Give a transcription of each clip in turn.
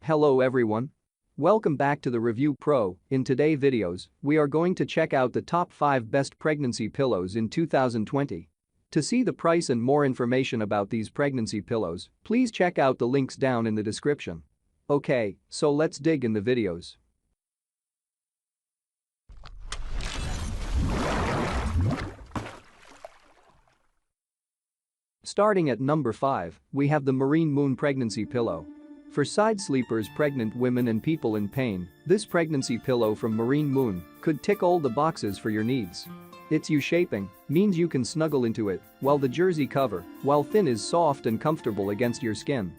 Hello everyone. Welcome back to the Review Pro. In today's videos, we are going to check out the top 5 best pregnancy pillows in 2020. To see the price and more information about these pregnancy pillows, please check out the links down in the description. Okay, so let's dig in the videos. Starting at number 5, we have the Marine Moon Pregnancy Pillow. For side sleepers, pregnant women and people in pain, this pregnancy pillow from Marine Moon could tick all the boxes for your needs. Its U-shaping means you can snuggle into it, while the jersey cover, while thin, is soft and comfortable against your skin.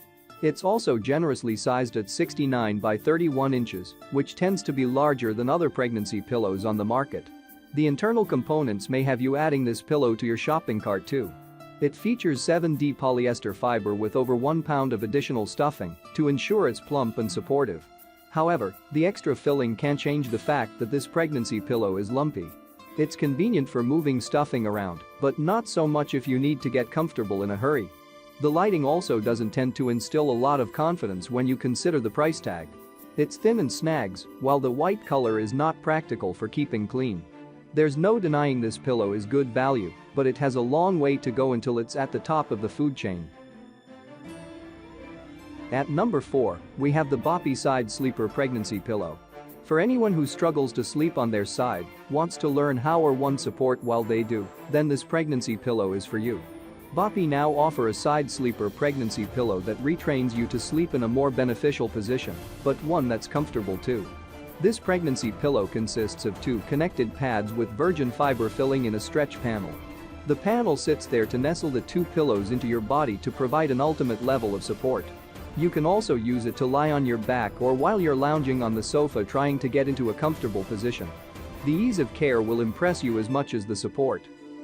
It's also generously sized at 69 by 31 inches, which tends to be larger than other pregnancy pillows on the market. The internal components may have you adding this pillow to your shopping cart too. It features 7D polyester fiber with over 1 pound of additional stuffing to ensure it's plump and supportive. However, the extra filling can change the fact that this pregnancy pillow is lumpy. It's convenient for moving stuffing around, but not so much if you need to get comfortable in a hurry. The lighting also doesn't tend to instill a lot of confidence when you consider the price tag. It's thin and snags, while the white color is not practical for keeping clean. There's no denying this pillow is good value, but it has a long way to go until it's at the top of the food chain. At number 4, we have the Boppy Side Sleeper Pregnancy Pillow. For anyone who struggles to sleep on their side, wants to learn how or one support while they do, then this pregnancy pillow is for you. Boppy now offer a side sleeper pregnancy pillow that retrains you to sleep in a more beneficial position, but one that's comfortable too. This pregnancy pillow consists of 2 connected pads with virgin fiber filling in a stretch panel. The panel sits there to nestle the 2 pillows into your body to provide an ultimate level of support. You can also use it to lie on your back or while you're lounging on the sofa trying to get into a comfortable position. The ease of care will impress you as much as the support.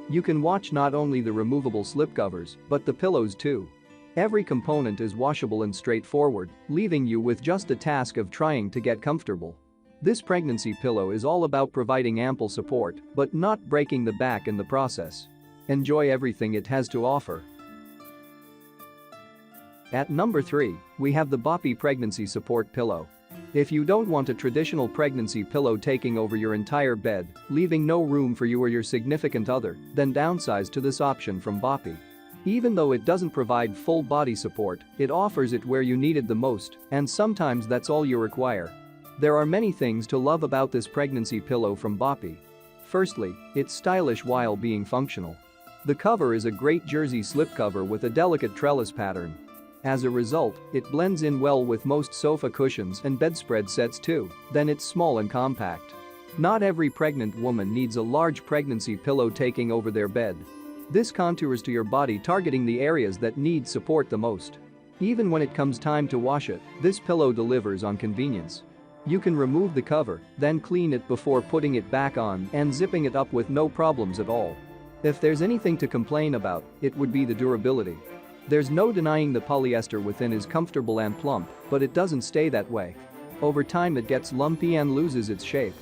You can watch not only the removable slipcovers, but the pillows too. Every component is washable and straightforward, leaving you with just the task of trying to get comfortable. This pregnancy pillow is all about providing ample support, but not breaking the back in the process. Enjoy everything it has to offer. At number 3, we have the Boppy Pregnancy Support Pillow. If you don't want a traditional pregnancy pillow taking over your entire bed, leaving no room for you or your significant other, then downsize to this option from Boppy. Even though it doesn't provide full body support, it offers it where you need it the most, and sometimes that's all you require. There are many things to love about this pregnancy pillow from Boppy. Firstly, it's stylish while being functional. The cover is a great jersey slipcover with a delicate trellis pattern. As a result, it blends in well with most sofa cushions and bedspread sets too, then it's small and compact. Not every pregnant woman needs a large pregnancy pillow taking over their bed. This contours to your body, targeting the areas that need support the most. Even when it comes time to wash it, this pillow delivers on convenience. You can remove the cover, then clean it before putting it back on and zipping it up with no problems at all. If there's anything to complain about, it would be the durability. There's no denying the polyester within is comfortable and plump, but it doesn't stay that way. Over time it gets lumpy and loses its shape.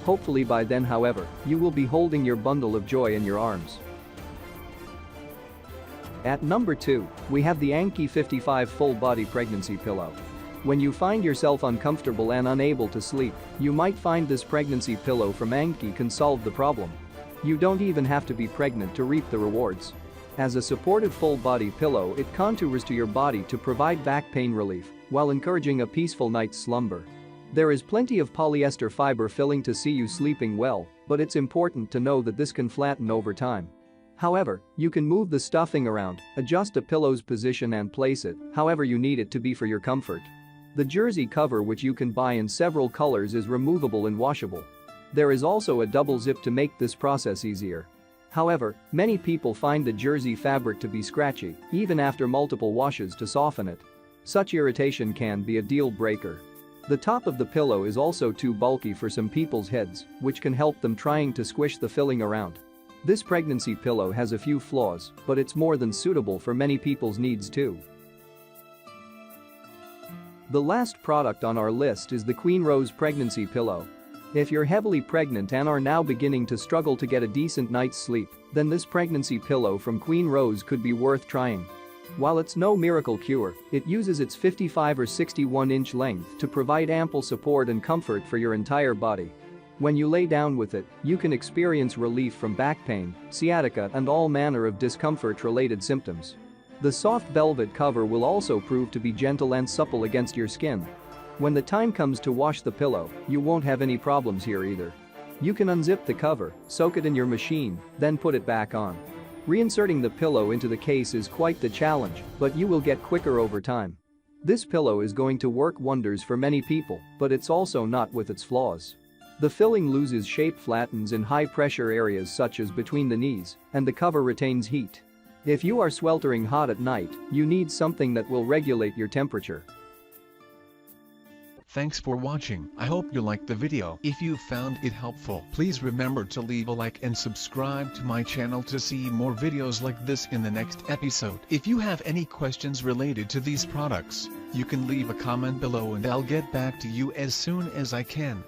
Hopefully by then, however, you will be holding your bundle of joy in your arms. At number 2, we have the Anki 55 Full Body Pregnancy Pillow. When you find yourself uncomfortable and unable to sleep, you might find this pregnancy pillow from Anki can solve the problem. You don't even have to be pregnant to reap the rewards. As a supportive full-body pillow, it contours to your body to provide back pain relief while encouraging a peaceful night's slumber. There is plenty of polyester fiber filling to see you sleeping well, but it's important to know that this can flatten over time. However, you can move the stuffing around, adjust a pillow's position and place it however you need it to be for your comfort. The jersey cover, which you can buy in several colors, is removable and washable. There is also a double zip to make this process easier. However, many people find the jersey fabric to be scratchy, even after multiple washes to soften it. Such irritation can be a deal breaker. The top of the pillow is also too bulky for some people's heads, which can help them trying to squish the filling around. This pregnancy pillow has a few flaws, but it's more than suitable for many people's needs too. The last product on our list is the Queen Rose Pregnancy Pillow. If you're heavily pregnant and are now beginning to struggle to get a decent night's sleep, then this pregnancy pillow from Queen Rose could be worth trying. While it's no miracle cure, it uses its 55 or 61-inch length to provide ample support and comfort for your entire body. When you lay down with it, you can experience relief from back pain, sciatica, and all manner of discomfort-related symptoms. The soft velvet cover will also prove to be gentle and supple against your skin. When the time comes to wash the pillow, you won't have any problems here either. You can unzip the cover, soak it in your machine, then put it back on. Reinserting the pillow into the case is quite the challenge, but you will get quicker over time. This pillow is going to work wonders for many people, but it's also not with its flaws. The filling loses shape, flattens in high-pressure areas such as between the knees, and the cover retains heat. If you are sweltering hot at night, you need something that will regulate your temperature. Thanks for watching. I hope you liked the video. If you found it helpful, please remember to leave a like and subscribe to my channel to see more videos like this in the next episode. If you have any questions related to these products, you can leave a comment below and I'll get back to you as soon as I can.